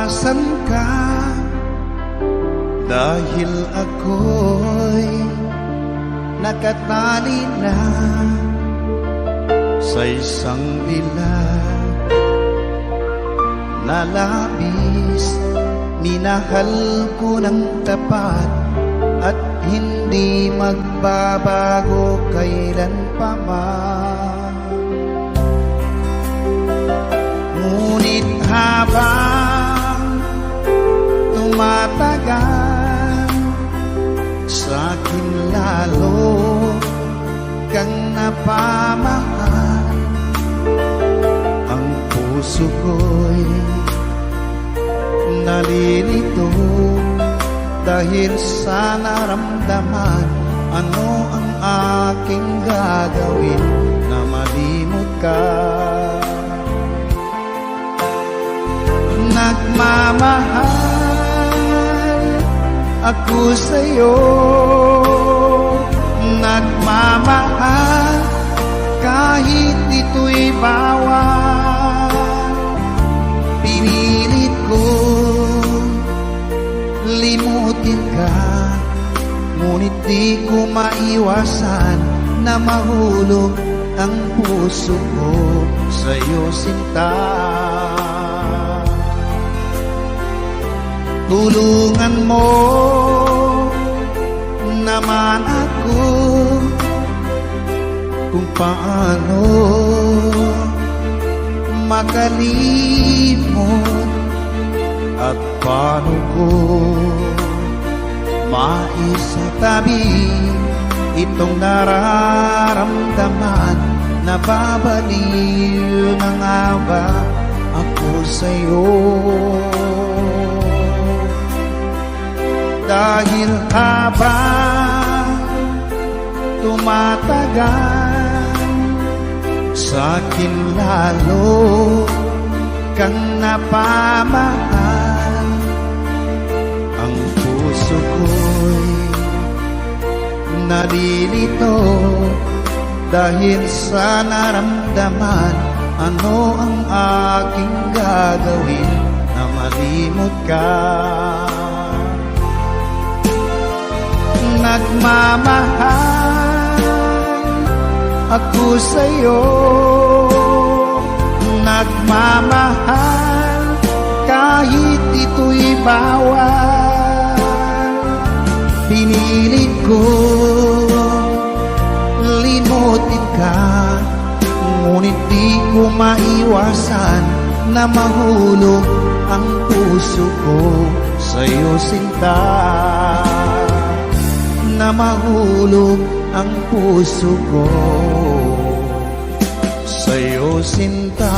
Asan ka? Dahil ako'y nakatali na sa isang dilag na labis. Minahal ko ng tapat at hindi magbabago kailan pa man. Ngunit habang tumatagal, sa'kin lalo kang napamahal. Ang puso ko'y nalilito dahil sa naramdaman. Ano ang aking gagawin na malimot ka? Nagmamahal ako sa'yo, nagmamahal kahit ito'y bawal. Pinilit ko limutin ka, ngunit di ko maiwasan na mahulog ang puso ko sa'yo, sinta. Tulungan mo naman ako kung paano makalimot at paano ko maisatabi itong nararamdaman. Nababaliw na nga ba ako sa'yo? Dahil habang tumatagal, sa'kin lalo kang napamahal. Ang puso ko'y nalilito dahil sa naramdaman. Ano ang aking gagawin na malimot ka? Nagmamahal ako sa'yo, nagmamahal kahit ito'y bawal. Pinilit ko limutin ka, ngunit di ko maiwasan na mahulog ang puso ko sa'yo, sinta. Na mahulog ang puso ko sa'yo, sinta.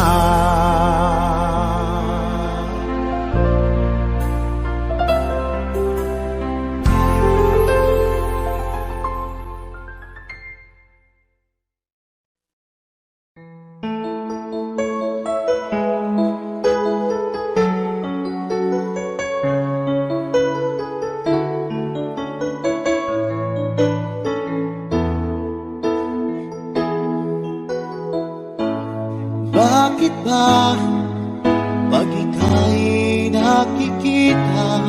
Bakit ba pag ika'y nakikita,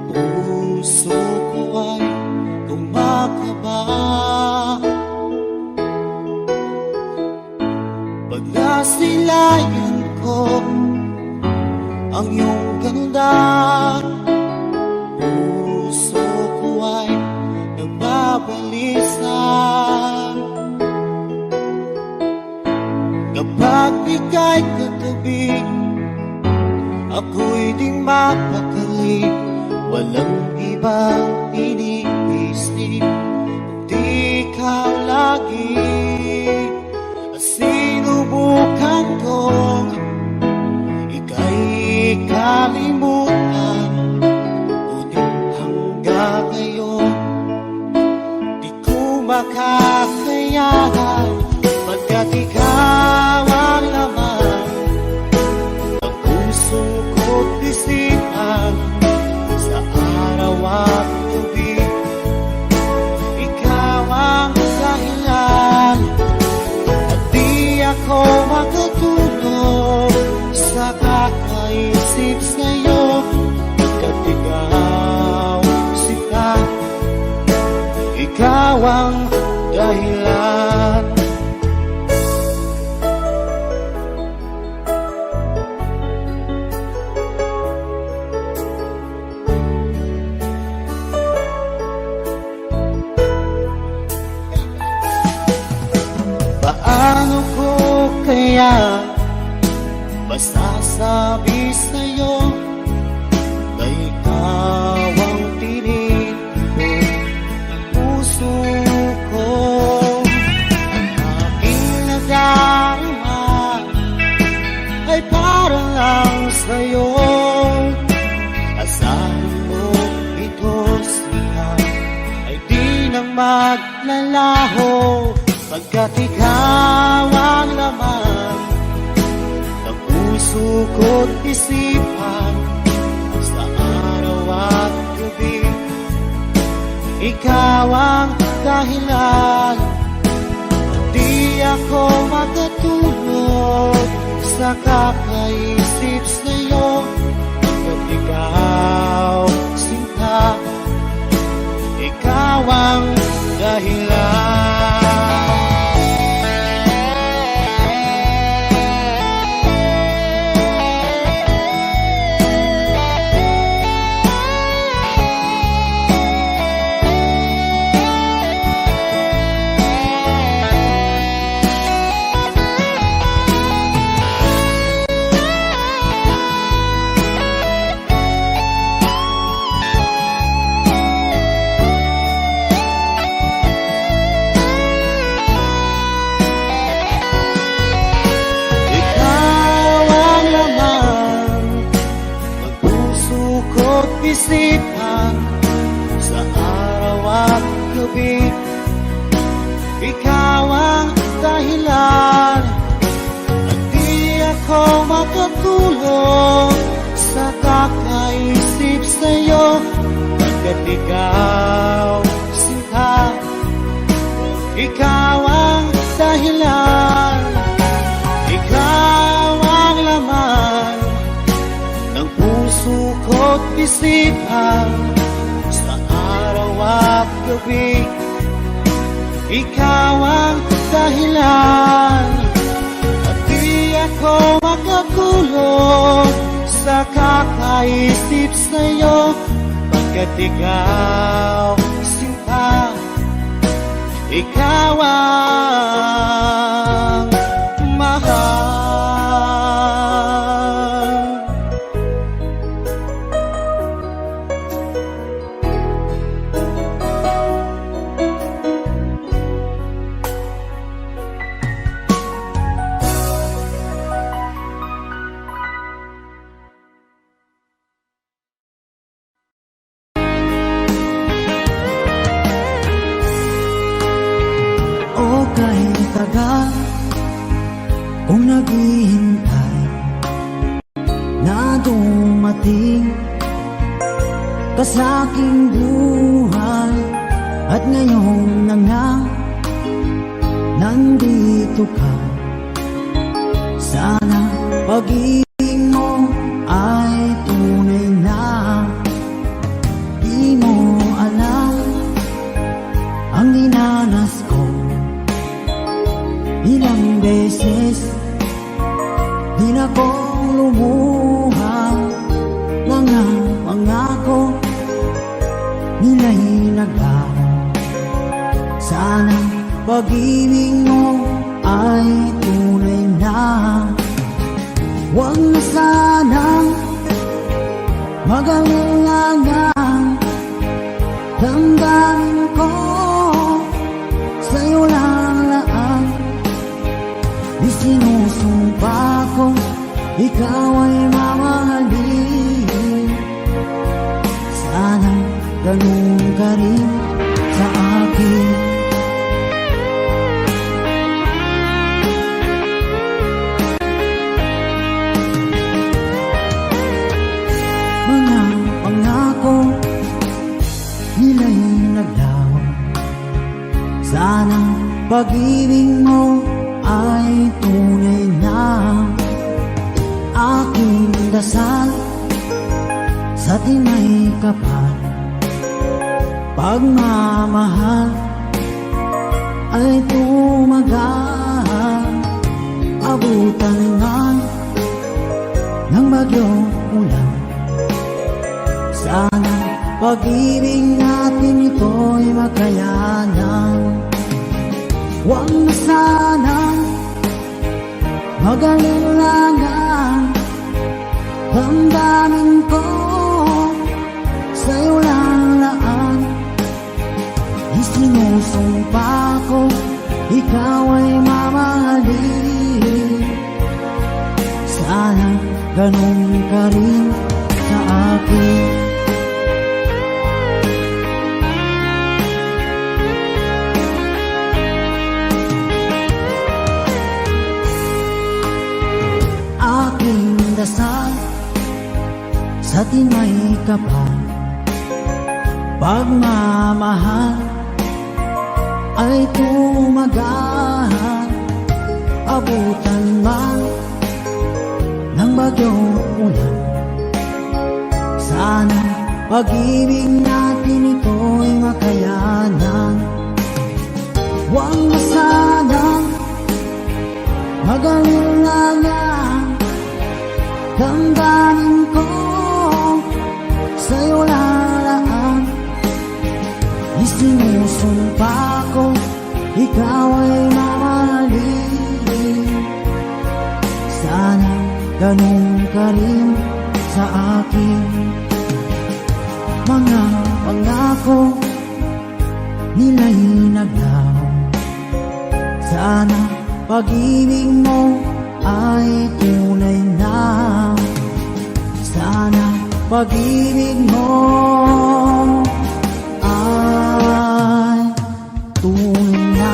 puso ko ay kumakaba? Pag nasilayan ko ang iyong ganda, puso ko ay nagbabalisa. Kapag ika'y katabi, ako'y di mapakali. Walang ibang iniisip kundi ikaw lagi. At sinubukan kong ika'y kalimutan, ngunit hanggang ngayon di ko makakayanan. Pagkat ikaw ang laman ng puso ko't isipan, sa araw at gabi ikaw ang dahilan. ikaw ang dahilan. Paano ko kaya masasabi sa'yo na ikaw ang tinitipon ng puso ko? Ang aking nadarama ay para lang sa'yo. Asahan mo ito siya ay di nang maglalaho, pagkat ikaw ang laman ng puso ko't isipan sa araw at gabi. Ikaw ang dahilan, di ako makatulog sa kakaisip sa'yo, pagkat ikaw, sinta, ikaw ang dahilan. Isipan sa araw at gabi. Ikaw ang dahilan, at di ako makatulog sa kakaisip sa'yo, pagkat ikaw, sinta, ikaw ang dahilan. Ikaw ang laman ng puso ko't isipan sa araw at gabi. Ikaw ang dahilan, at di ako makatulog sa kakaisip sa'yo, pagkat ikaw, sinta, ikaw ang mahal. Kahit tagal kung naghihintay na dumating ka sa aking buhay, at ngayon na nga nandito ka. Sana pag-ibig mo ay tunay na. Di mo alam ang dinanas ko. Ilang beses din akong lumuha, mga pangako nila'y naglaho. Sana pag-ibig mo ay tunay na. Huwag na sanang mag-alangang damdamin ko sa'yo lang laan. Isinusumpa ko, ikaw ay mamahalin. Sana ganun ka rin sa akin. Mga pangako nila'y naglaho. Sana pag-ibig mo ay tunay na. Aking dasal sa tinay kapal, pagmamahal Huwag na sanang mag-alilangan. Damdamin ko sa'yo lang laan. Isinusumpa ko ikaw ay mamahalin. Sana ganun ka rin sa akin. Aking dasal sa tinay kapal, pagmamahal ay tumagal. Abutan man ng bagyong ulan, sana pag-ibig natin ito'y makayanan. Huwag na sanang mag-alilangan. Damdamin ko sa'yo lalaan. Isinusumpa ko ikaw ay mamahalin. Sana ganun ka rin sa akin. Mga pangako nila'y naglaho. Sana pag-ibig mo ay tunay na. Sana pag-ibig mo ay tunay na.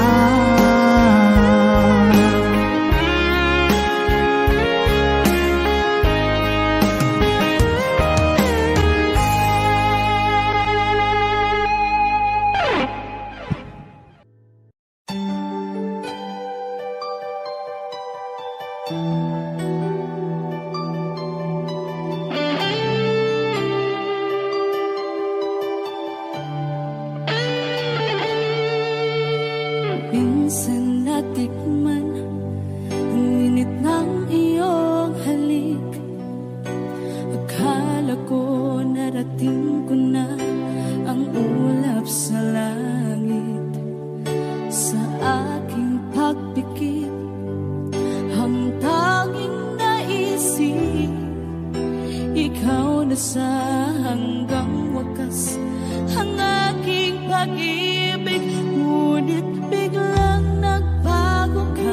Minsan natikman ang init ng iyong halik. Akala ko narating ko na ang ulap sa langit. Sa aking pagpikit, ang tanging naisip, ikaw na sa hanggang wakas ang aking pag-ibig. Ngunit biglang nagbago ka.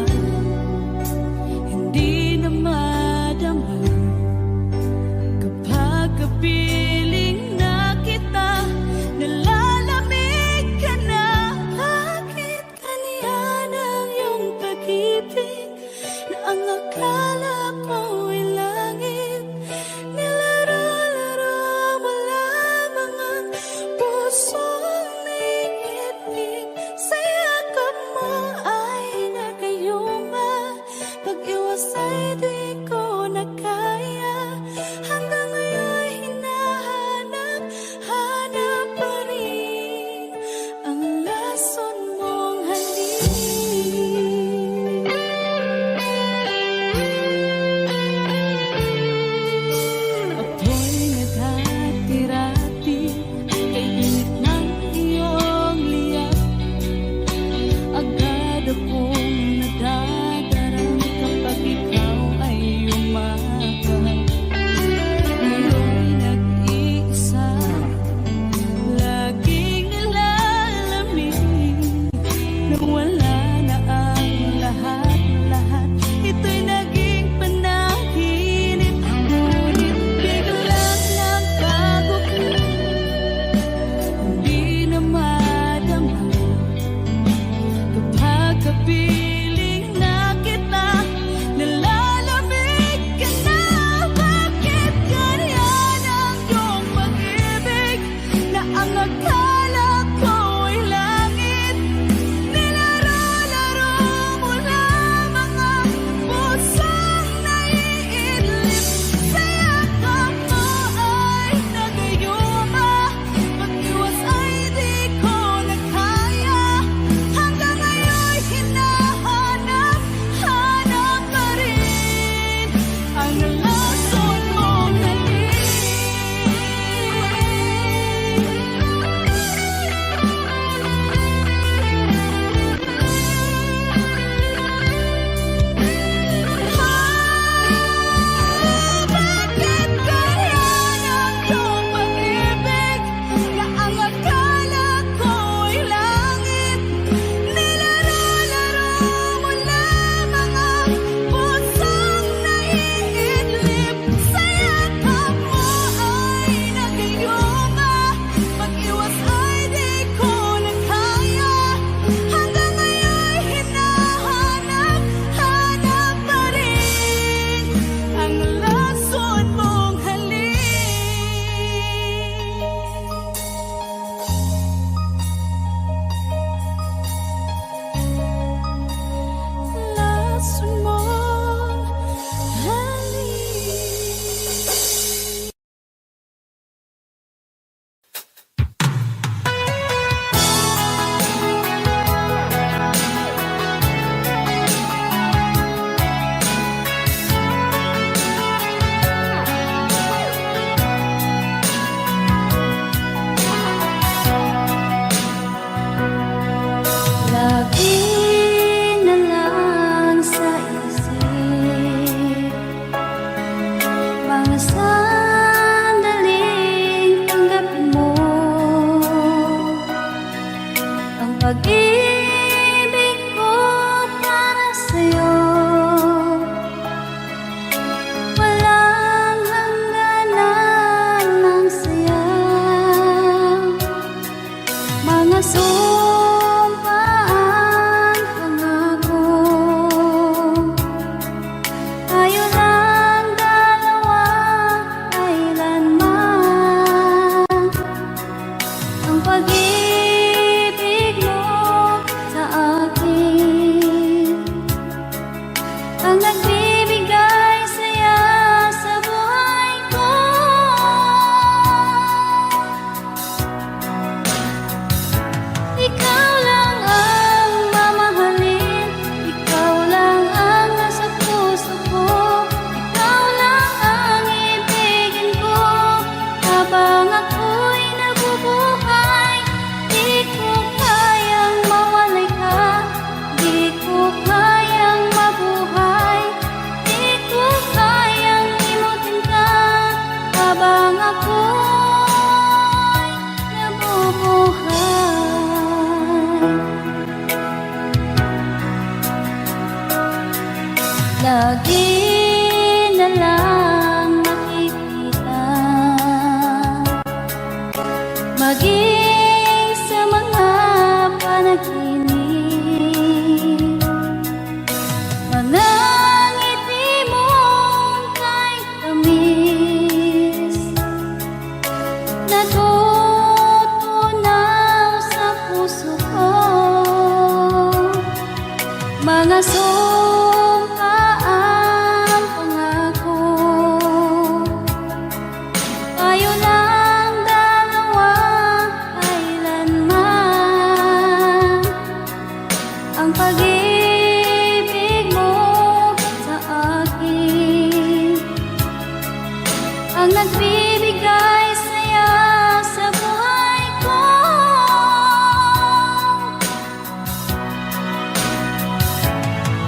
pag-ibig ko para sa'yo, walang hangganan ng saya. Mga sumpaan, pangako, tayo lang dalawa kailanman. Ang pag-ibig mo sa akin ang nagbibigay saya sa buhay ko. Ikaw lang ang mamahalin, ikaw lang ang nasa puso ko, ikaw lang ang ibigin ko habang ako'y nabubuhay. Di ko kayang mawalay ka, di ko kayang mabuhay, di ko kayang limutin ka habang ako'y nabubuhay. Lagi na lang makikita, maging sa mga panaginip, mga ngiti mong kay tamis, natutunaw sa puso ko. Mga sumpaan, pangako, tayo lang dalawa kailanman. Ang pag-ibig mo sa akin ang nagbibigay saya sa buhay ko.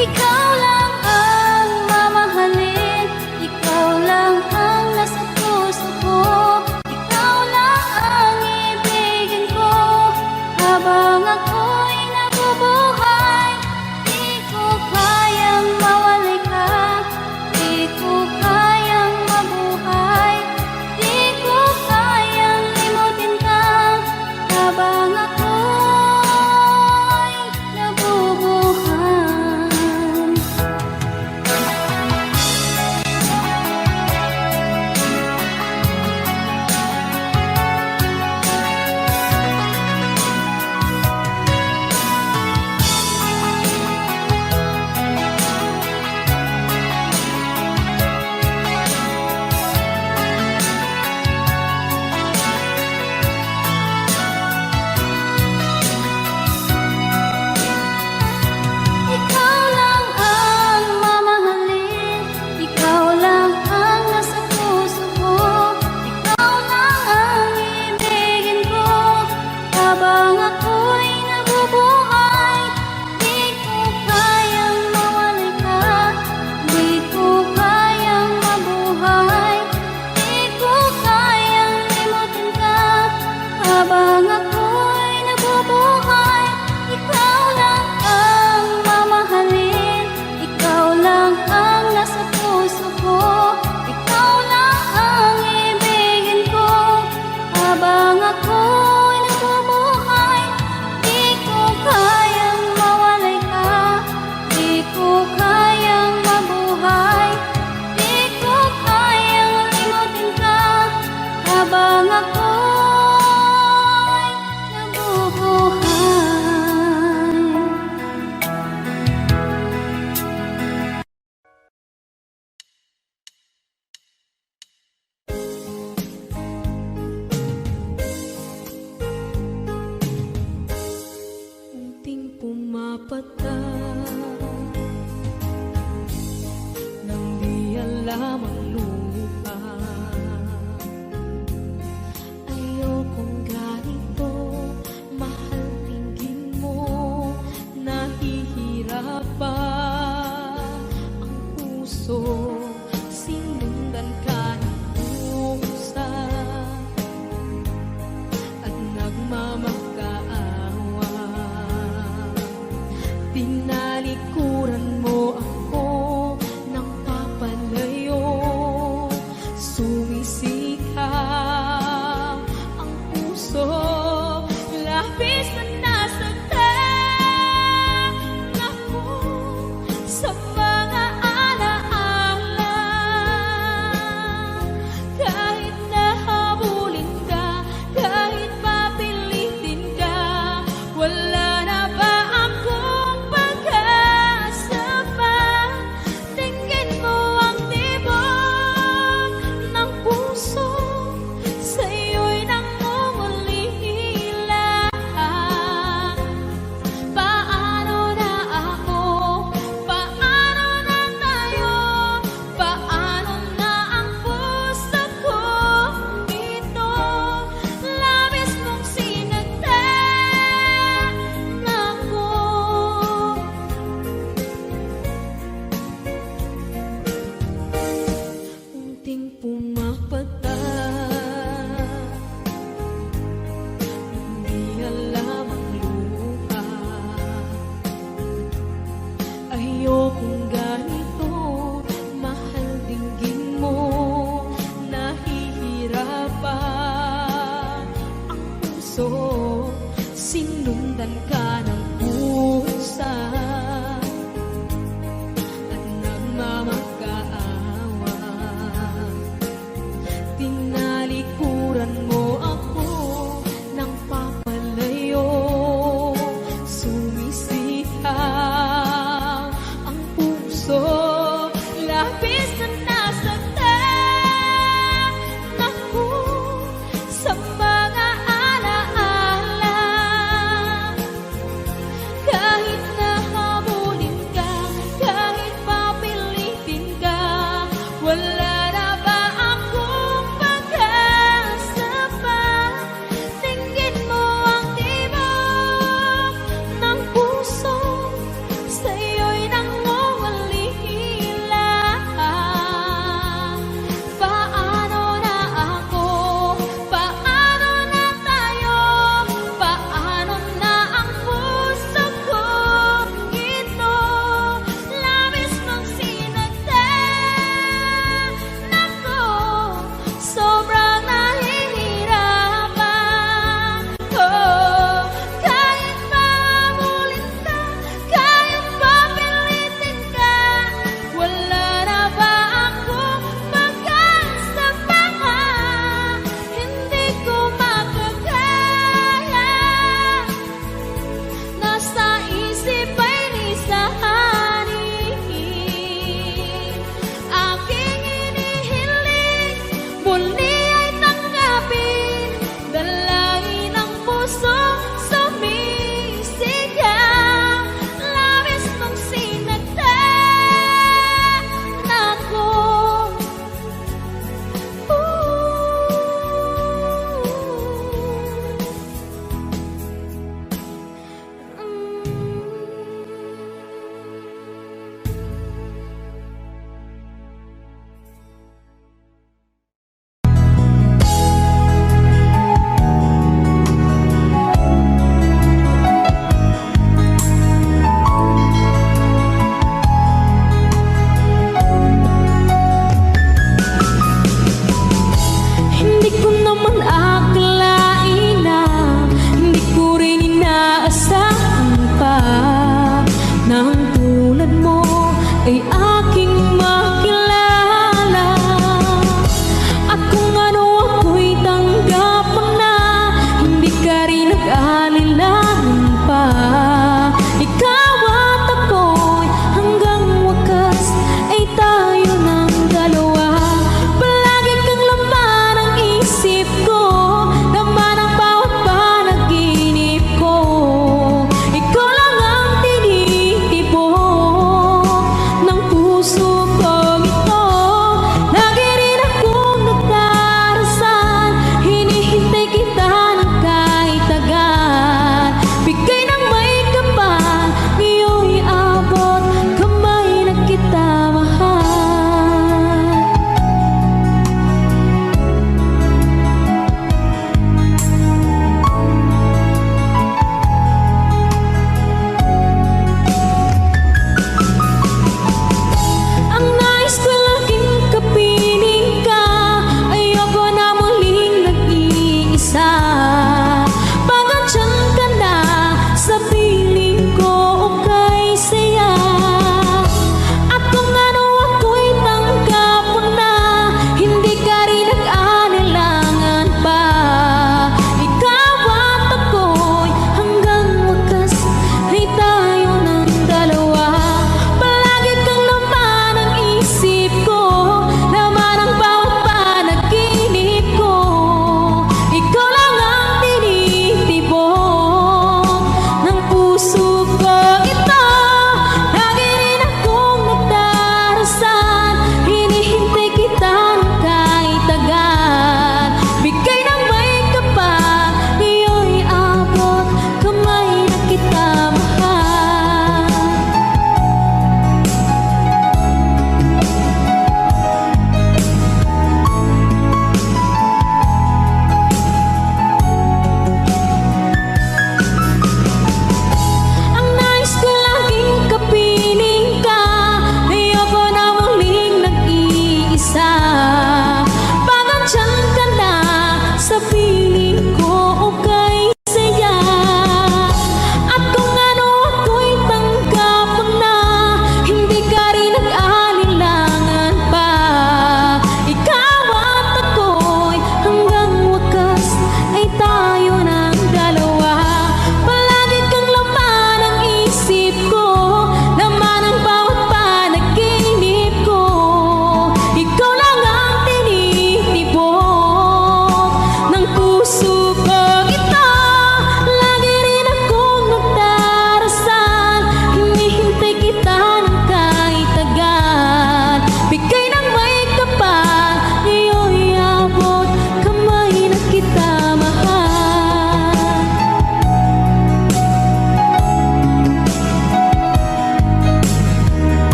Ikaw lang ang mamahalin, ikaw lang ang nasa puso ko, ikaw lang ang ibigin ko habang ako'y nabubuhay. Di ko kayang mawalay ka, di ko kayang mabuhay, di ko kayang limutin ka habang ako'y nabubuhay. Ikaw lang ang mamahalin, ikaw lang ang nasa puso ko, ikaw lang ang ibigin ko habang ako'y nabubuhay. Di ko kayang mawalay ka, di ko kayang mabuhay, di ko kayang limutin ka habang ako'y nabubuhay. Ikaw lang ang mamahalin, ikaw lang ang nasa puso ko, ikaw lang ang ibigin ko habang ako'y nabubuhay. Di ko kayang mawalay ka, di ko kayang mabuhay, di ko kayang limutin ka habang ako'y nabubuhay. Unting pumapatak nang di alam ang lupa. Ayokong ganito, mahal tingin mo, nahihirapan ang puso. Sinundan ka ng pusa at nagmamakaawa. Tinalikuran mo ako ng papalayo. Sumisikap ang puso, labis na nasaktan ako sa mga alaala. Kahit nahabulin ka, kahit papilitin ka, wala na ba akong pagkakataon?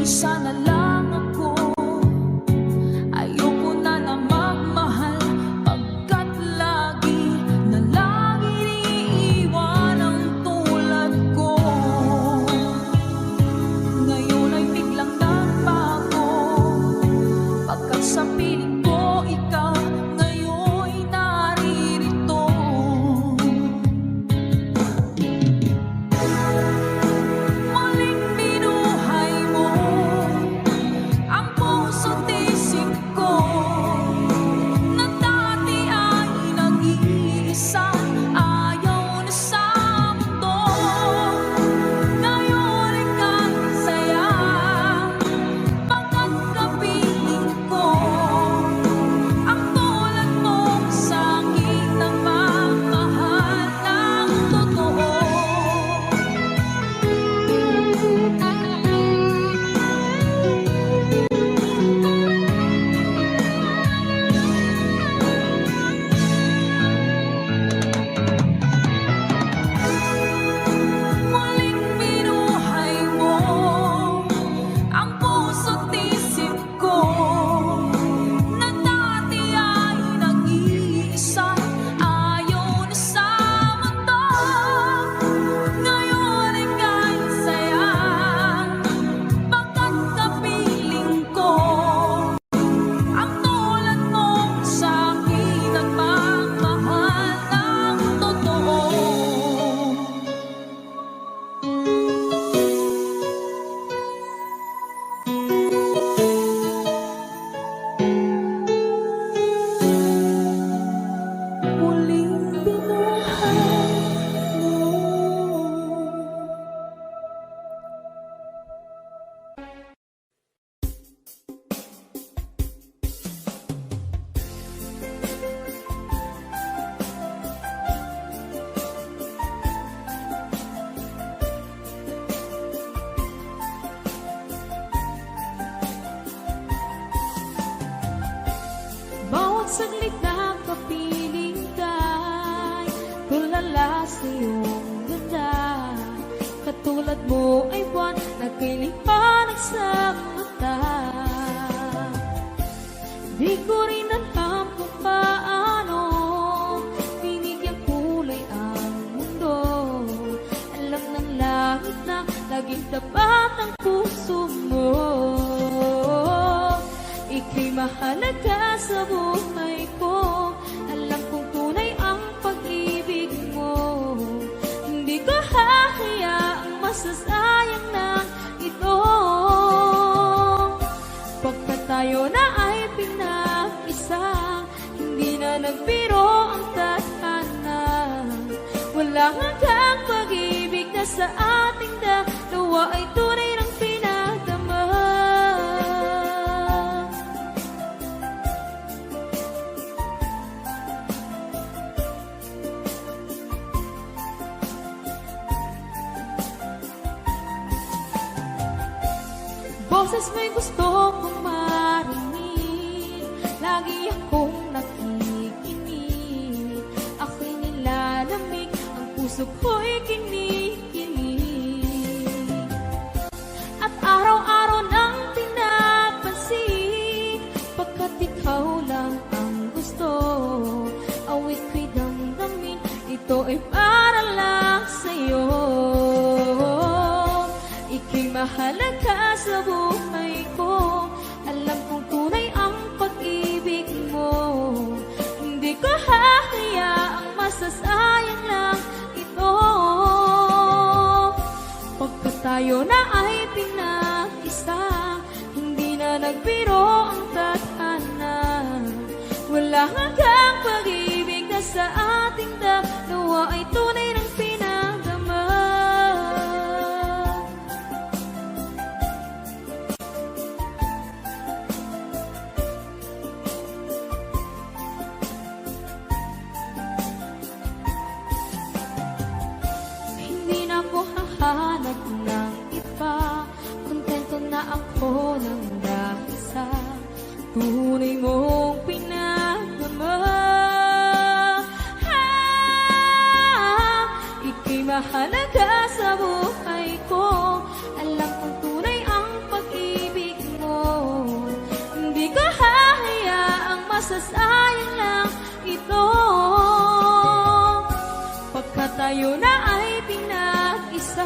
Isa na lang ako, ayoko na na magmahal, pagkat lagi na lang iniiwan ang tulad ko. Ngayon ay biglang nagbago, pagkat sa piling ko ikaw ngayon'y naririto. Muling binuhay mo ang puso't isip ko, na dati ay nag-iisa, ayaw na sa mundo. Ngayon ika'y saya, pagkat kapiling ko ang tulad mo sa aking nagmamahal ng totoo. Muling binuhay mo ang puso't isip ko, na dati ay nag-iisa, ayaw na sa mundo. Ngayon ika'y saya, pagkat kapiling ko ang tulad mo sa aking nagmamahal ng totoo. Muling binuhay mo. Bawat saglit na kapiling ka'y tulala sa iyong ganda. Katulad mo ay buwan na kay liwanag sa mata. Di ko rin alam kung paano binigyan kulay ang mundo. Alam ng langit na laging tapat ang puso mo. Ika'y mahalaga sa buhay ko. Alam kong tunay ang pag-ibig mo. Hindi ko hahayaang masasayang na ito. Pagkat tayo na ay pinag-isa, hindi na nagbiro ang tadhana. Walang hanggang pag-ibig na sa ating dalawa ay tunay ng pinagdama. Boses mo'y gusto kong marinig, lagi akong nakikinig. Ako'y nilalamig, ang puso ko'y kinikilig. At araw-araw nang pinapansin, pagkat ikaw lang ang gusto. Awit ko'y damdamin, ito ay para lang sa'yo. Ika'y mahalaga sa buhay ko. Alam kong tunay ang pag-ibig mo. Hindi ko hahayaang masasayang lang ito. Pagkat tayo na ay pinag-isa, hindi na nagbiro ang tadhana. Wala hanggang pag-ibig na sa ating dalawa ay tunay ng pinagdama. Hindi na ako hahanap ng iba, kontento na ako ng dahil sa tunay mong pinagdama. mahalaga sa buhay ko. Alam kong tunay ang pag-ibig masasayang lang ito. Pagkat tayo na ay pinag-isa,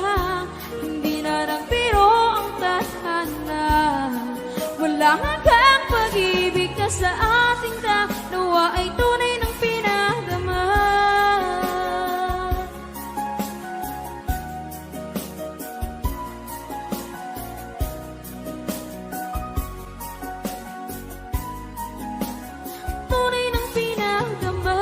hindi na nagbiro ang tadhana. Wala hanggang pag-ibig na sa ating dalawa ay tunay ng pinagdama. Tunay ng pinagdama.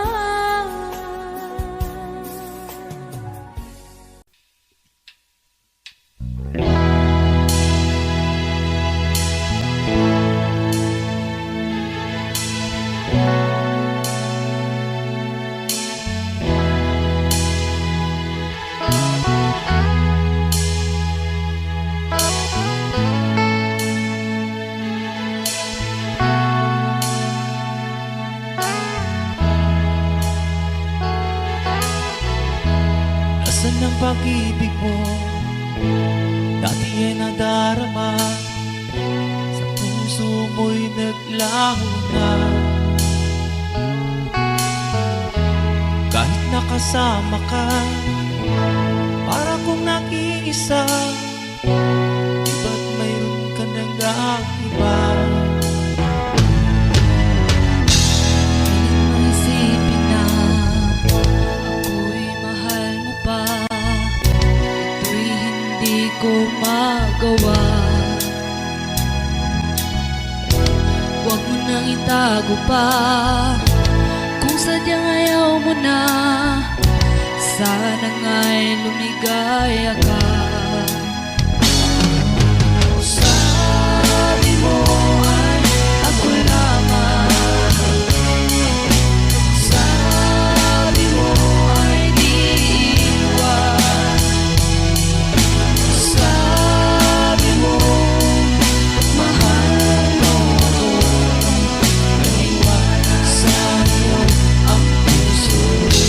Nasaan ang pag-ibig mo? Dati ay nadarama, sa puso mo'y naglaho na. Kahit nakasama ka, para kong nag-iisa, di ba't mayroon ka nang iba? Isipin na ako'y mahal mo pa, ito'y hindi ko magawa. Huwag mo nang itago pa, kung sadyang ayaw mo na, sana nga'y lumigaya ka. Sabi mo ay ako lamang, sabi mo ay di iwan, sabi mo mahal mo ako, naniwala sa'yo ang puso ko.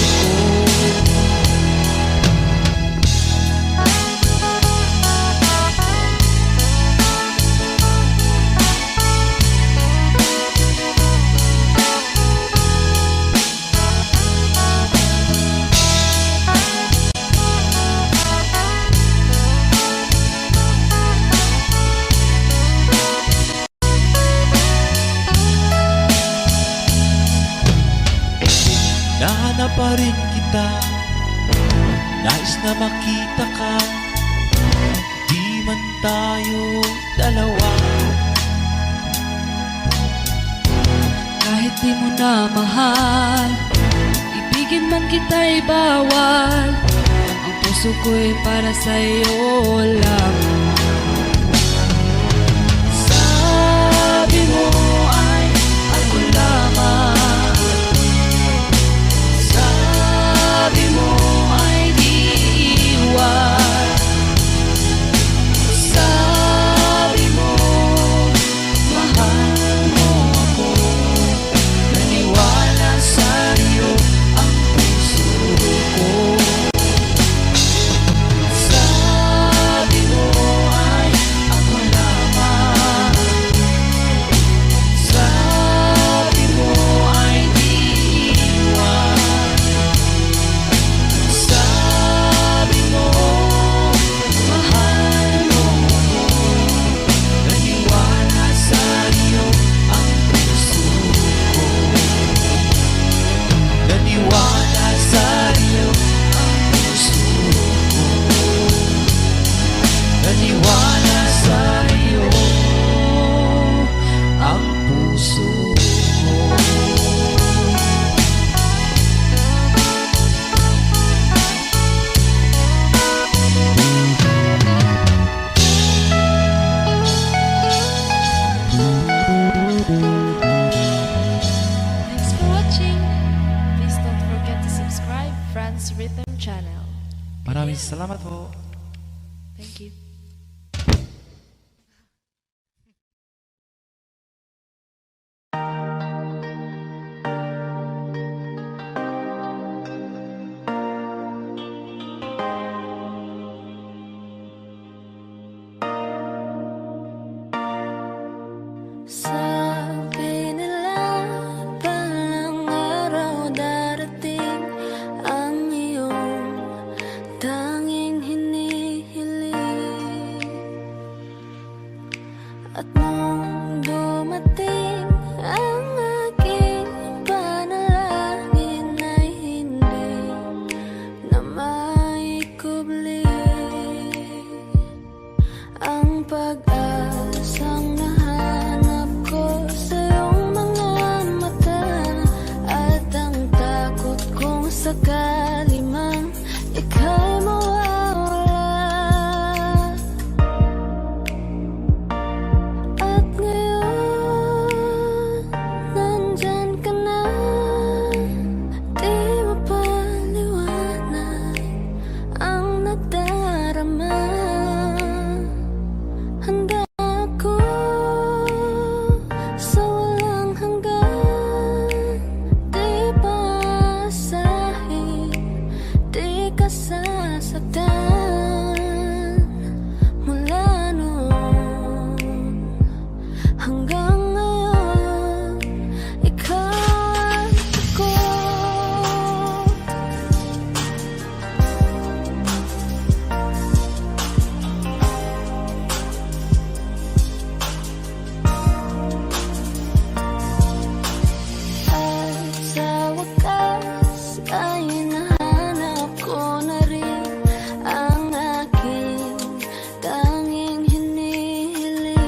Nahanap pa rin kita, nais na makita ka, di man tayo dalawa. Kahit di mo na mahal, ibigin man kita'y bawal, ang puso ko'y para sa'yo lamang. Sabi mo ay ako lamang, sabi mo ay di iwan, sabi mo mahal mo ako, naniwala sa'yo ang puso ko. Sabi mo ay ako lamang, sabi mo ay di iwan, sabi mo mahal mo ako, naniwala sa'yo ang puso ko. Naniwala sa'yo ang puso ko, naniwala sa'yo ang puso ko. Thanks for watching. Please don't forget to subscribe Franz Rhythm Channel. Maraming salamat po. Thank you. Sabi nila Nung dumating ang aking panalangin ay hindi na maikubli ang pag-asang nahanap ko sa iyong mga mata at ang takot kong sakali mang ika'y mawawala. At ngayon, nandyan ka na, di mapaliwanag ang nadarama. Handa ako sa walang hanggan, di pasahin, di ka sasaktan. Mula noon hanggang ngayon, ikaw at ako. At sa wakas ay nahanap ko na rin ang aking tanging hinihiling.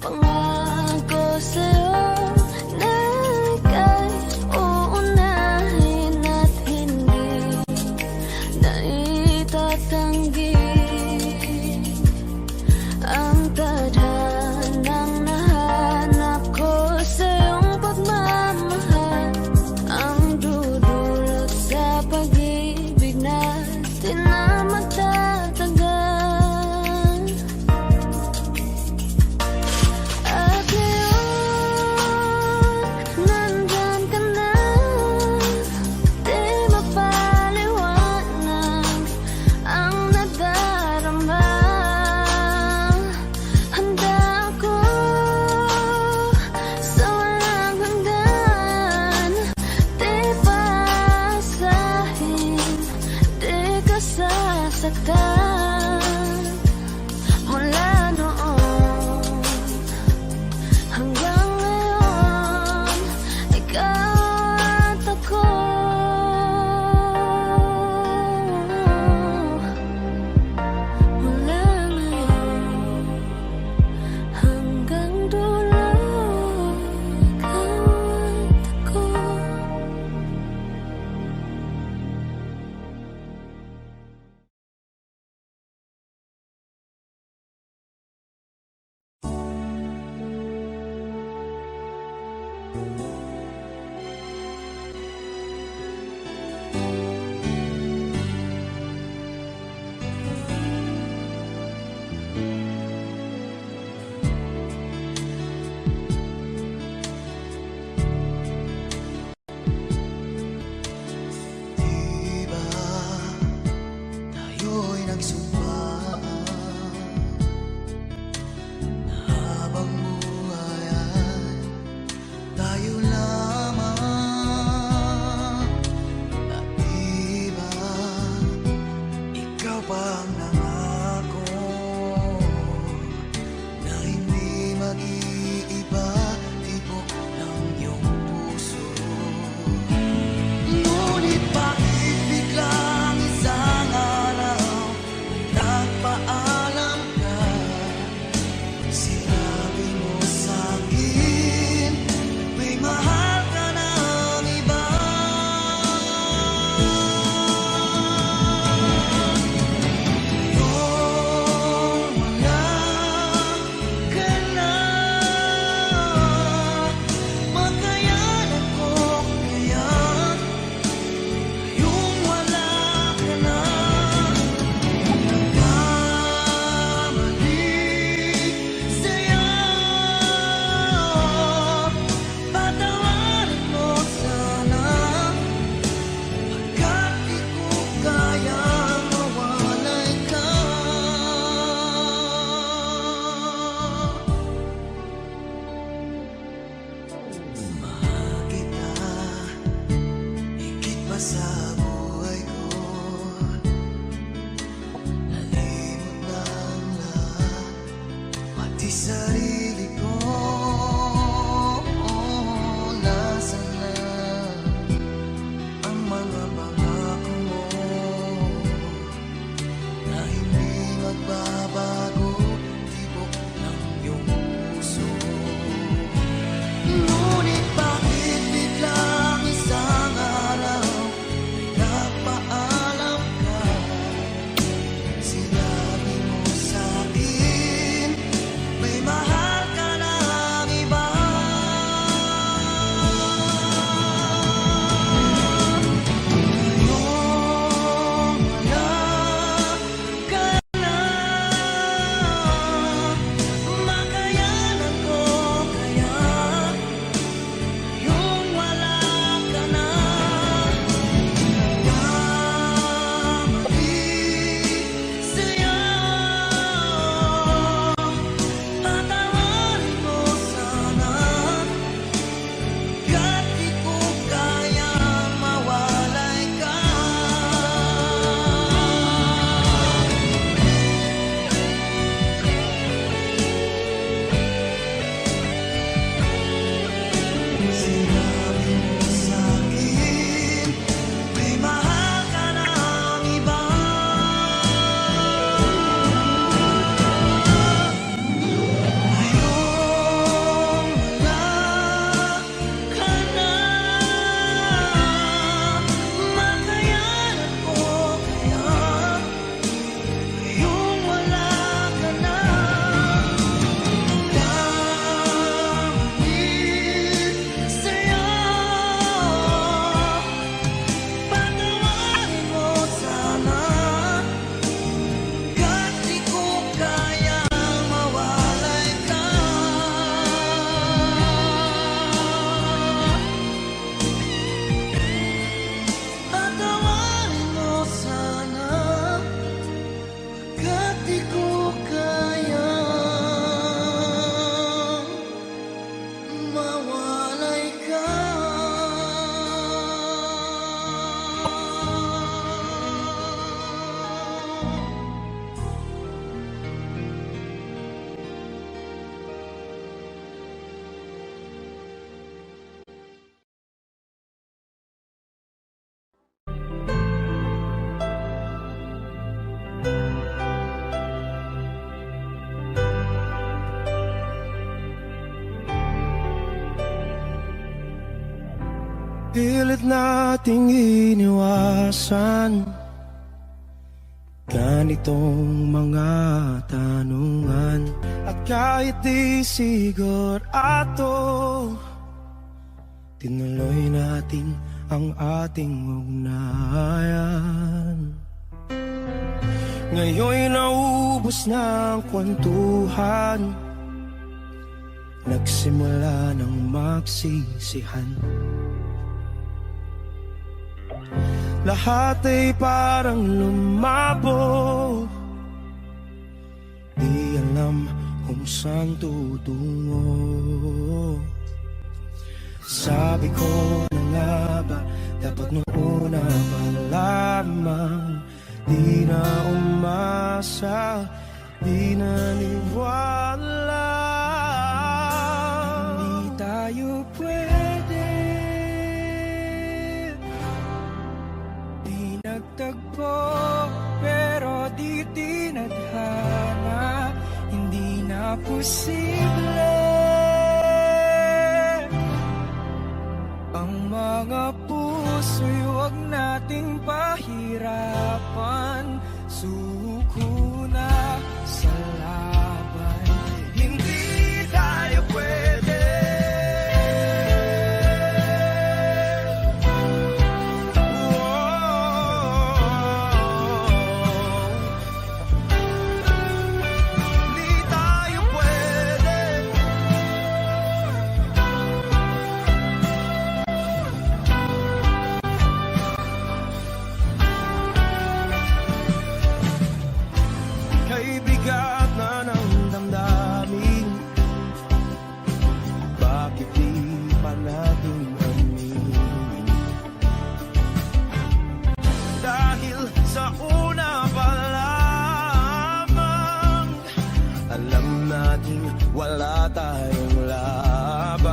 Pangako sa'yo na ika'y uunahin at hindi na itatanggi ang tadhanang nahanap ko sa iyong pagmamahal, ang dudulot sa pag-ibig natin na magtatagal. At ngayon, nandyan ka na, di mapaliwanag ang nadarama. Handa ako sa walang hanggan, di pasahin, di ka sasaktan. Mula noon hanggang ngayon, ikaw at ako. Mula ngayon hanggang dulo, ikaw at ako. Diba tayo'y nagsumpa na habang buhay ay tayo lang sarili ko, nasaan na ang mga pangako mo na hindi magbabago, tibok ng iyong puso. Ngunit bakit biglang isang araw nagpaalam ka? Sinabi mo sa'kin may mahal ka ng iba. Ngayong wala ka na, makayanan ko kaya yung wala ka na. Kamali sa'yo, patawarin mo sana, kahit di ko kaya mawalay ka. Sinabi mo sa'kin may mahal ka ng iba. Ngayong wala ka na, makayanan ko kaya ngayong wala ka na. Kamali sa'yo, patawarin mo sana, kahit di ko kaya mawalay ka. Patawarin mo sana, kahit di ko kaya mawalay ka. Pilit nating iniwasan ganitong mga tanungan. At kahit di sigurado, tinuloy natin ang ating ugnayan. Ngayon'y naubos na ang kwentuhan, nagsimula ng magsisihan. Lahat ay parang lumabo, di alam kung saan tutungo. Sabi ko na nga ba, dapat nung una pa lamang, di na umasa, di naniwala. Di tayo pwede, di nagtagpo, pero di tinadhana, hindi na posible. Ang mga puso'y huwag nating pahirapan, suko na sa laban, hindi tayo pwede. Hindi tayo pwede. Kay bigat na natin wala tayong laban.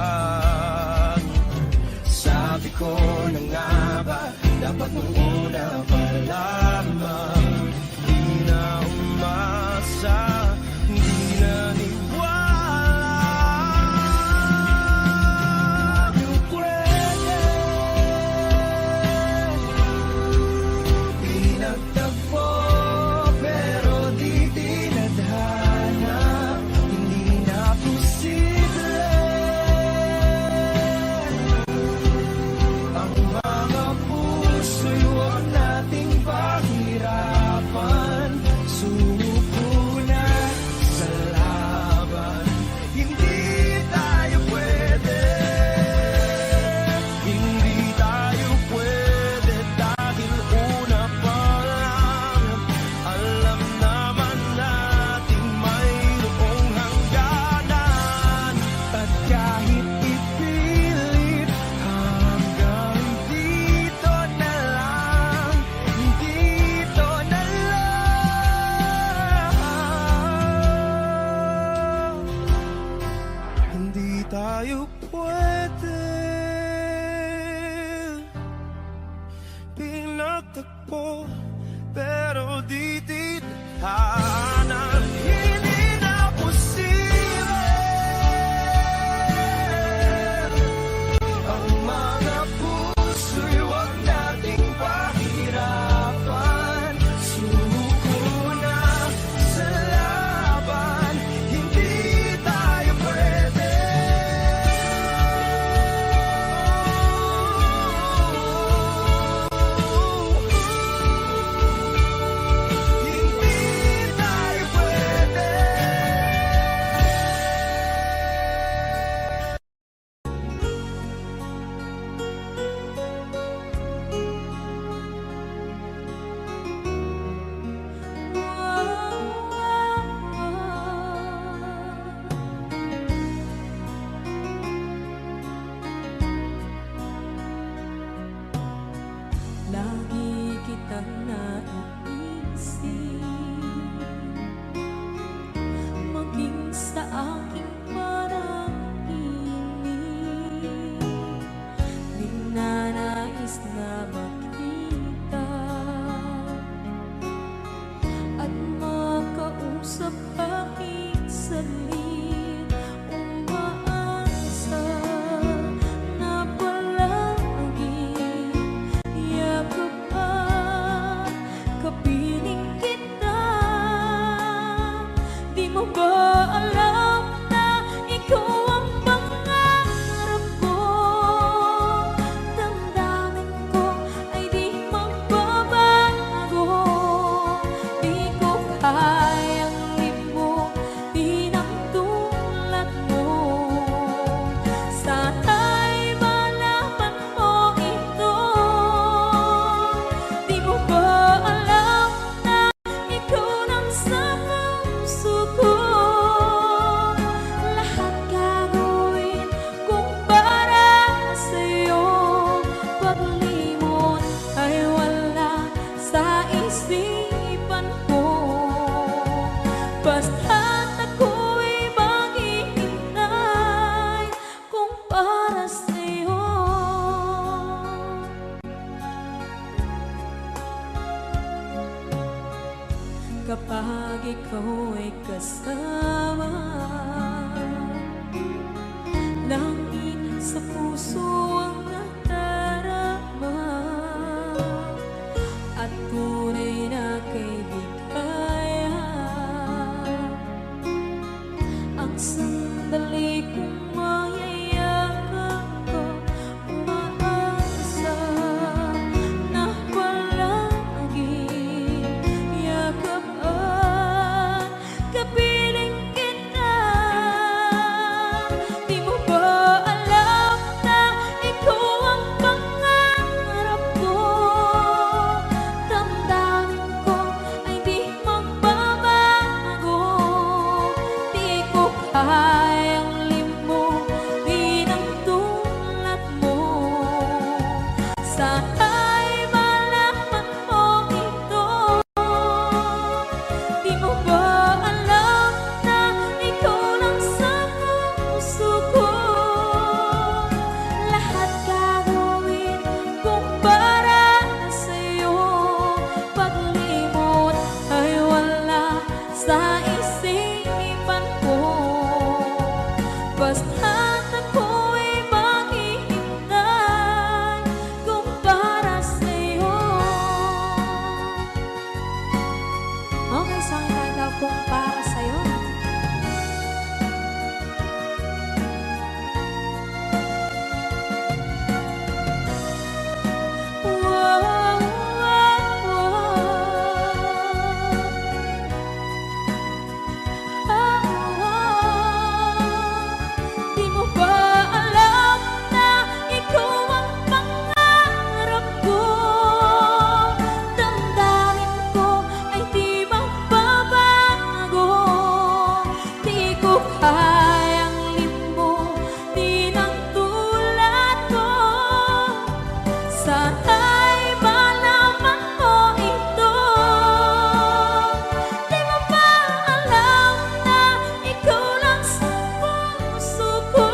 Sabi ko na nga ba, dapat nung una pa lamang. Di na umasa, di na niwala. Yung pwede, pinagtagpo, pero di tinadhana. Hindi na posible ang mga puso'y huwag nating pahirapan. Sumuko na sa laban. Hindi tayo pwede. Hindi tayo pwede dahil una pa lang alam naman natin mayroong hangganan. At kahit ipilit hanggang dito na lang, dito na lang. Hindi tayo pwede. Pinagtagpo, pero di tinadhana. Hindi na posible ang mga puso'y huwag nating pahirapan. Sumuko na sa laban. Hindi tayo pwede. Hindi tayo pwede. Lagi kitang naiisip, maging sa aking parang inip. Di na nais na makita at makausap aking salit. Umaasa na palagi yakap at kapiling kita. Di mo ba alam na ikaw ang pangarap ko? Damdamin ko ay di magbabago. Di ko kayang limutin ang tulad mo. Sana'y malaman mo ito. Di mo ba alam na ikaw lang sa puso ko? Lahat gagawin kung para sa'yo. Paglimot ay wala sa isipan ko. Basta't ako'y maghihintay kung para sa'yo. Kapag ikaw ay kasama, langit sa puso ang nadarama. At tunay na kaibigan ang sandali kong mayayakap ko. Umaasa na palagi yakap at kapiling kita. Di mo ba alam na ikaw ang pangarap ko? Damdamin ko ay di magbabago. Di ko kayang limutin buhay ang limbo, di ng tulad ko. Sana'y malaman mo ito. Di mo ba alam na ikaw lang sa puso ko?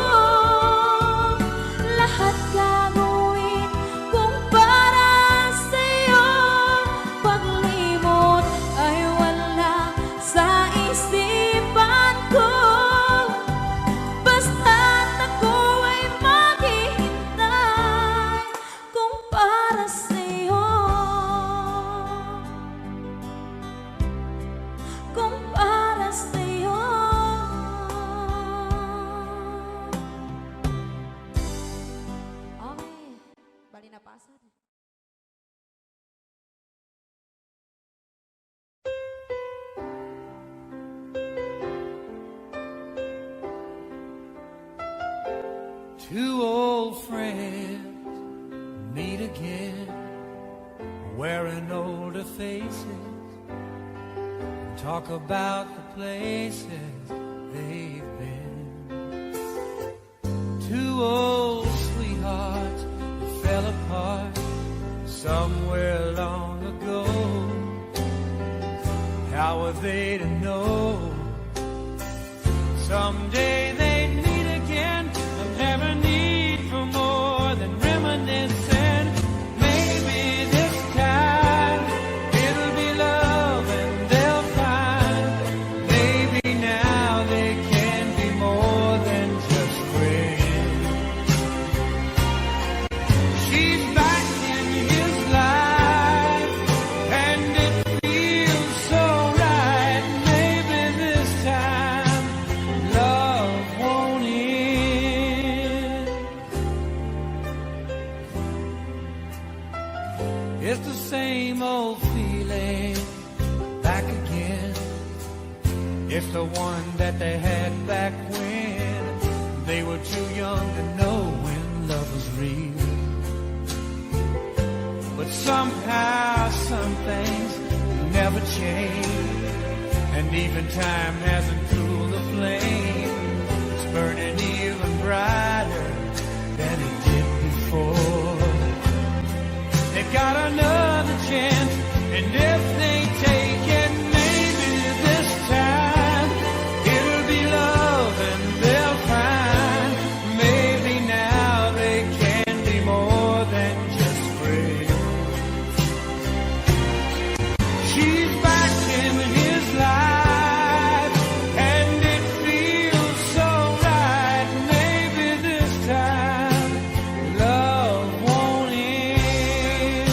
Lahat gagawin kung para sa'yo. Paglimot ay wala sa isipan ko. Basta't ako ay maghihintay kung para sa'yo. Kung para sa'yo. Okay, bali na pasan. Two old friends meet again, wearing older faces, talk about the places they've been. Two old sweethearts who fell apart somewhere long ago. How were they to know someday they'd meet again? They'll never need for more than reminiscing. Maybe this time it'll be love and they'll find. Maybe now they can be more than just friends. She's back in his life and it feels so right. Maybe this time love won't end. It's the same old feeling back again. It's the one that they had back when they were too young to know when love was real. But somehow some things never change, and even time hasn't cooled the flame. It's burning even brighter than it did before. They've got another chance, and if they take it, maybe this time it'll be love and they'll find. Maybe now they can be more than just friends. She's back in his life and it feels so right. Maybe this time love won't end.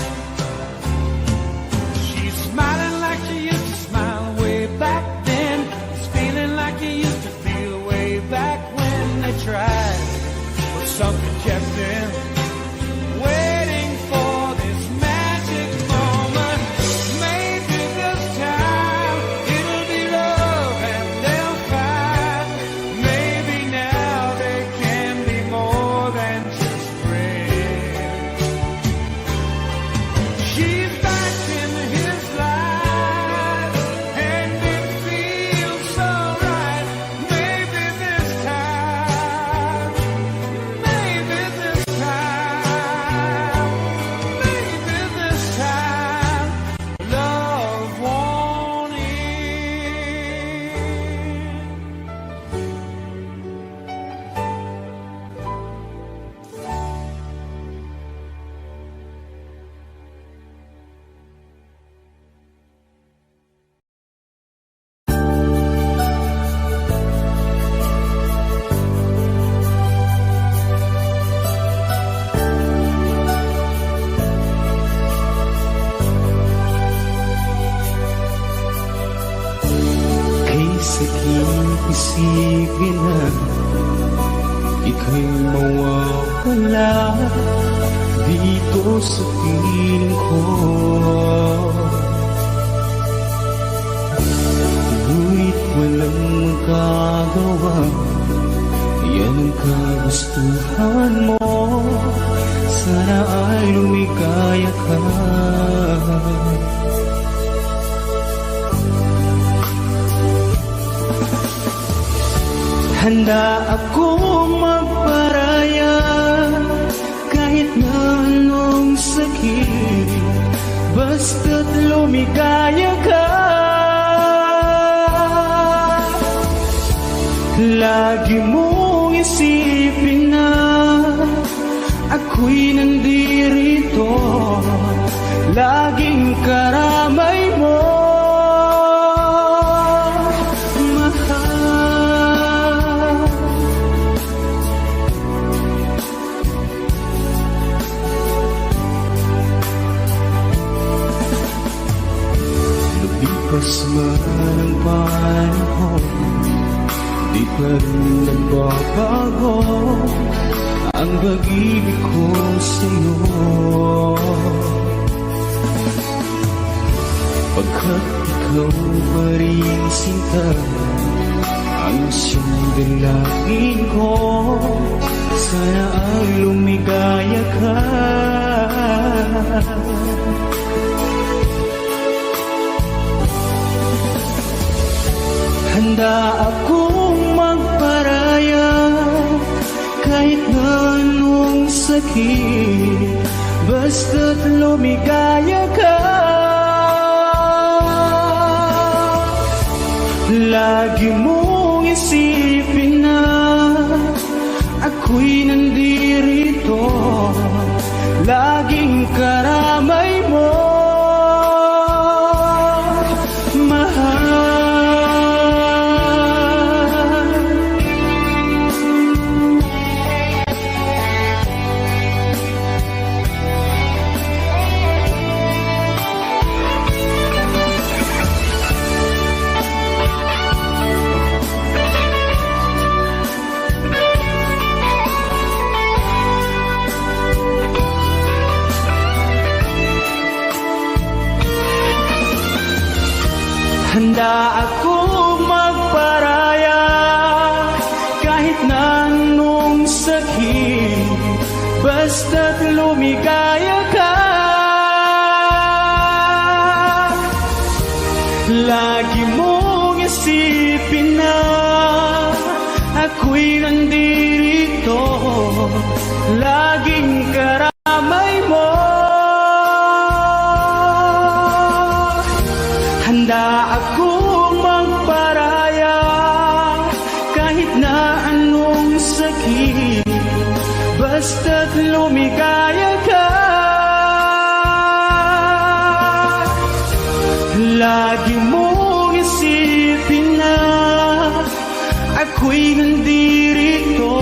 She's smiling like she used to smile way back then. He's feeling like he used to feel way back when they tried. But something kept them waiting for this magic moment. Maybe this time it'll be love and they'll find. Maybe now they can be more than just friends. She's back in his life and it feels so right. Maybe this time, maybe this time, maybe this time, love won't end. Kay sakit isipin na ika'y mawawala dito sa piling ko. Ngunit walang magagawa, yan ang kagustuhan mo. Sana ay lumikaya ka. Handa akong magparaya kahit na anong sakit, basta't lumigaya ka. Lagi mong isipin na ako'y nandirito, laging karamay mo, mahal. Lumipas man ang panahon, di pa rin nagbabago ang pag-ibig ko sa'yo. Pagkat ikaw pa rin sinta ang siyang dalangin ko, sana ay lumigaya ka. Handa akong magparaya kahit na anong sakit, basta't lumigaya ka. Lagi mong isipin na ako'y nandirito, laging karamay mo, mahal. Handa akong magparaya kahit na anong sakit, basta't lumigaya ka. Lagi mong isipin na ako'y nandirito, laging karamay mo. Handa akong magparaya kahit na anong sakit, basta't lumigaya ka. Lagi mong isipin na ako'y nandirito,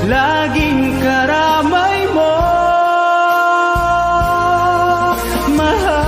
laging karamay mo, mahal.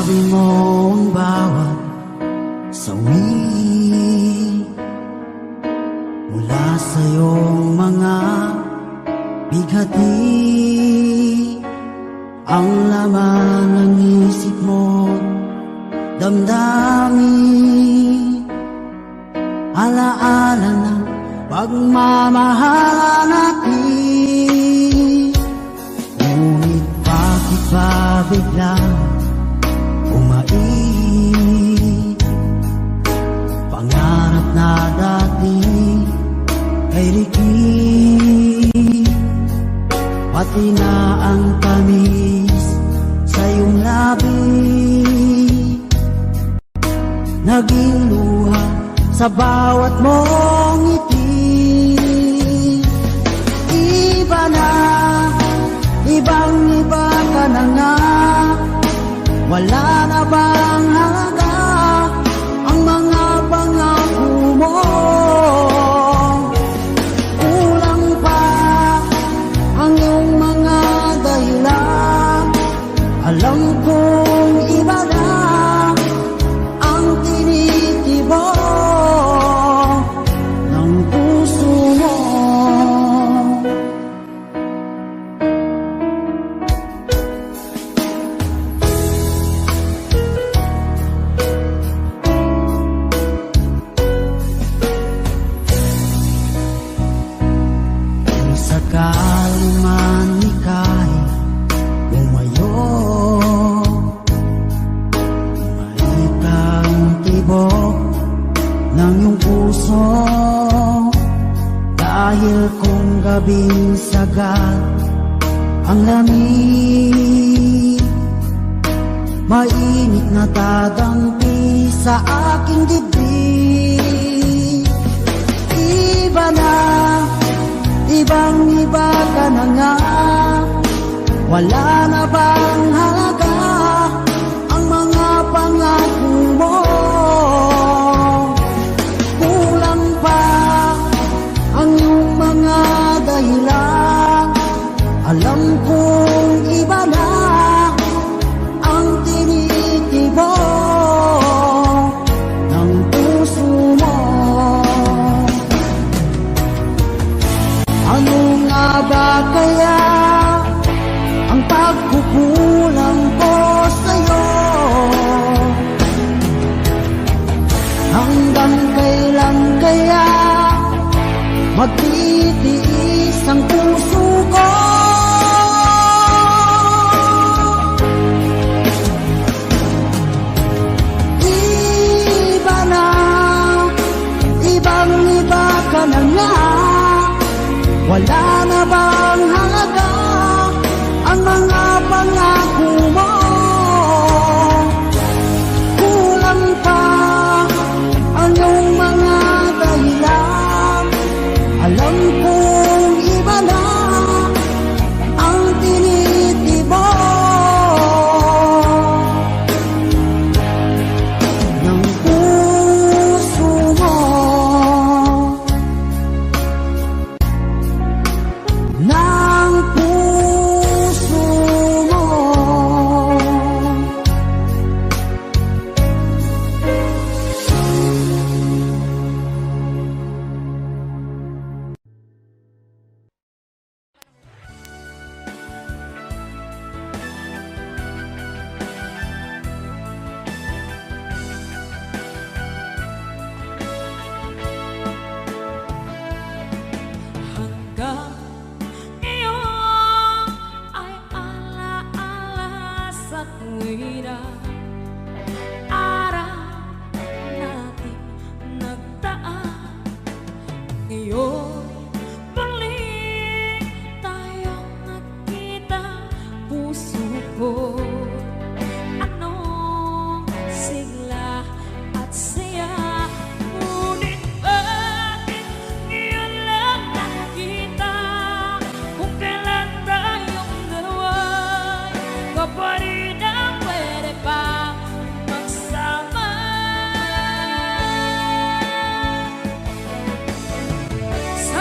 Sinabi mo ang bawat sawi mula sa iyong mga bighati, ang laman ng isip mo, damdamin, alaala ng pagmamahal natin. Ngunit bakit ba biglang umait? Pangarap na dati ay likid, pati na ang tamis sa iyong labi, naging luha sa bawat mong ngiti. Iba na, ibang-iba ka na nga, wala na bang halaga ang mga pangako mo? Kulang pa ang iyong mga dahilan, alam kong iba na ang tinitibok ng puso mo. Kung sakali man ika'y lumayo, maikang tibok ng iyong puso, dahil kung gabing sagad ang lamig, mainit na dadampi sa aking dibdib. Iba na, ibang-iba ka na nga, wala na bang halaga ang mga pangako mo? Kulang pa ang iyong mga dahilan, alam kong iba na ang tinitibok ng puso mo. Ano nga ba kaya ang pagkukulang ko sa'yo? Hanggang kailan kaya magtitiis ang puso ko? Iba na, ibang-iba ka na nga, wala na bang halaga ang mga pangako mo? Kulang pa ang iyong mga dahilan, alam kong iba na ang tinitibok ng puso mo. Ng puso mo. Hanggang iyon ay alaala sa tuwira, araw natin nagdaan. Ngayon muli tayong nagkita, puso ko anong sigla at saya. Ngunit bakit ngayon lang nakita, kung kailan tayong dalawa'y kapatid na pwede pa magsama? Sa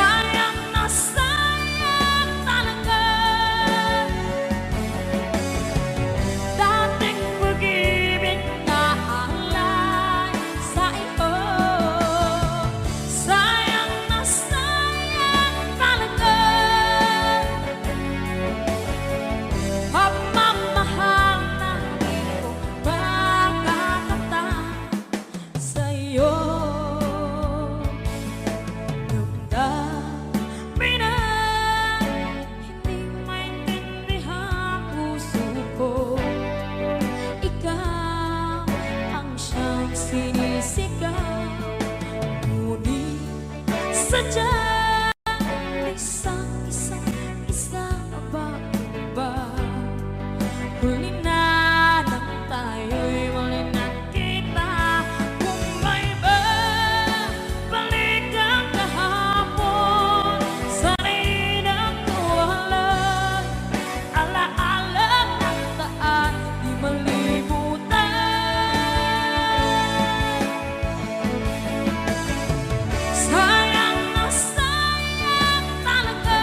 sadyang isang ba? Huli na nang tayo'y muli nakita. Kung may balik ang kahapon, sana'y nagtuwalan. Alaala ng daan, di malimutan. Sayang na sayang talaga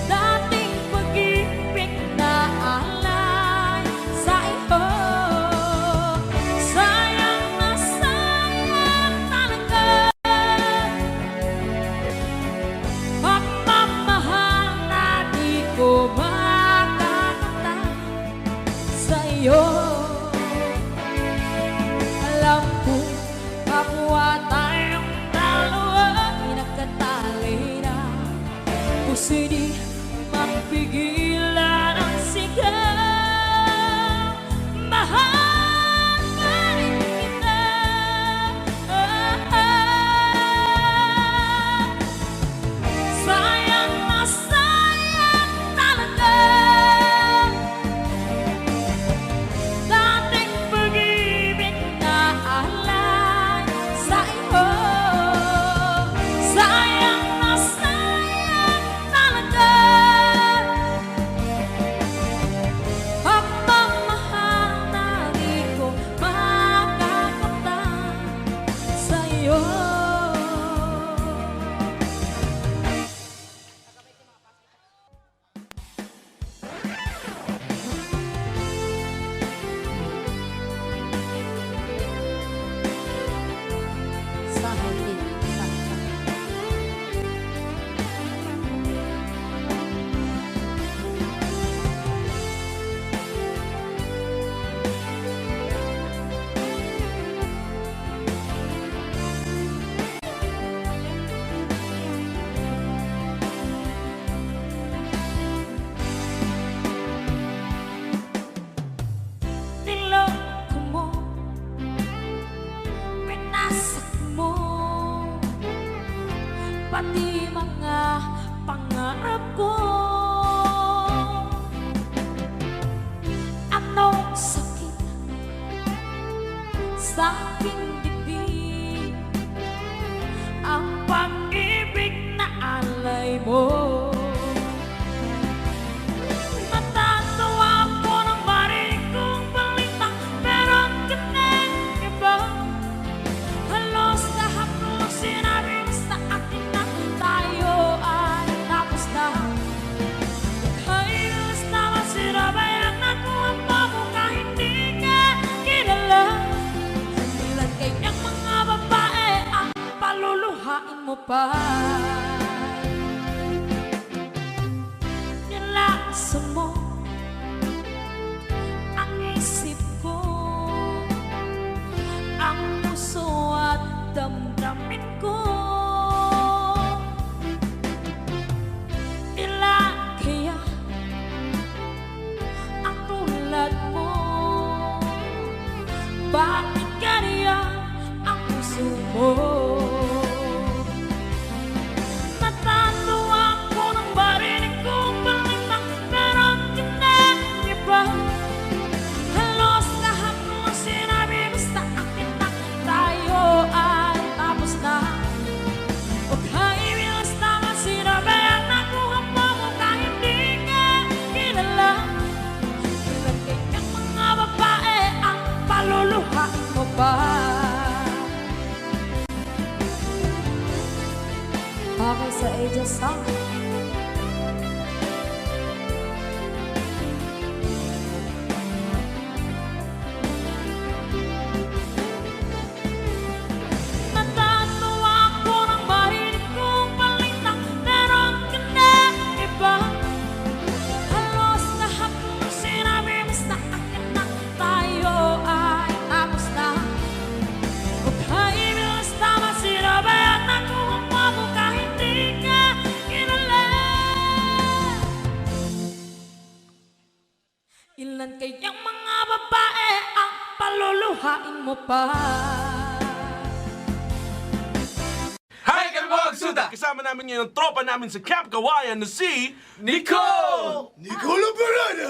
dating pag-ibig na alay sa iyo. Sayang na sayang talaga pagmamahal na di ko makakamtan sa iyo. Alam ko kapwa tayong dalawa pinagkatali na, puso di mapigilan ang sigaw. Mahal pa rin kita. Sayang na sayang talaga dating pag-ibig na alay sa iyo. Sayang na sayang talaga pagmamahal na di ko makakamtan sa iyo. Sa huli, niloko mo, pinasak mo pati mga pangarap ko. Anong sakit sa aking dibdib ang pag-ibig na alay mo. Natatawa ko nang marinig kong balitang meron ka ng iba. Halos lahat ng sinabi mo sa akin na tayo ay tapos na. Halos naman sinabayan na kung ang babo ka hindi ka kilala. Ilan kayang mga babae ang paluluhain mo pa. Nilaksa mo ang isip ko, ang puso at damdamin ko. Ilan kaya ang tulad mo? Bakit ganyan ang puso mo? Natatawa ko nang marinig kong balitang meron ka ng iba. Halos lahat ng sinabi mo sa akin na tayo ay tapos na. Huwag kaibilas naman sinabayan na kung ang babo ka hindi ka kilala. Ilan kayang mga babae ang paluluhain mo pa. Okay sa Aja Song. Natatawa ko nang marinig kong balitang meron ka ng iba. Halos lahat ng sinabi mo sa akin na tayo ay tapos na. Huwag kaibilas naman sinabayan na kung ang babo ka hindi ka kilala. Ilan kayang mga babae ang paluluhain mo pa. kasama namin ngayon ang tropa namin sa Camp Kawayan na si Nicole! Nicole Parada!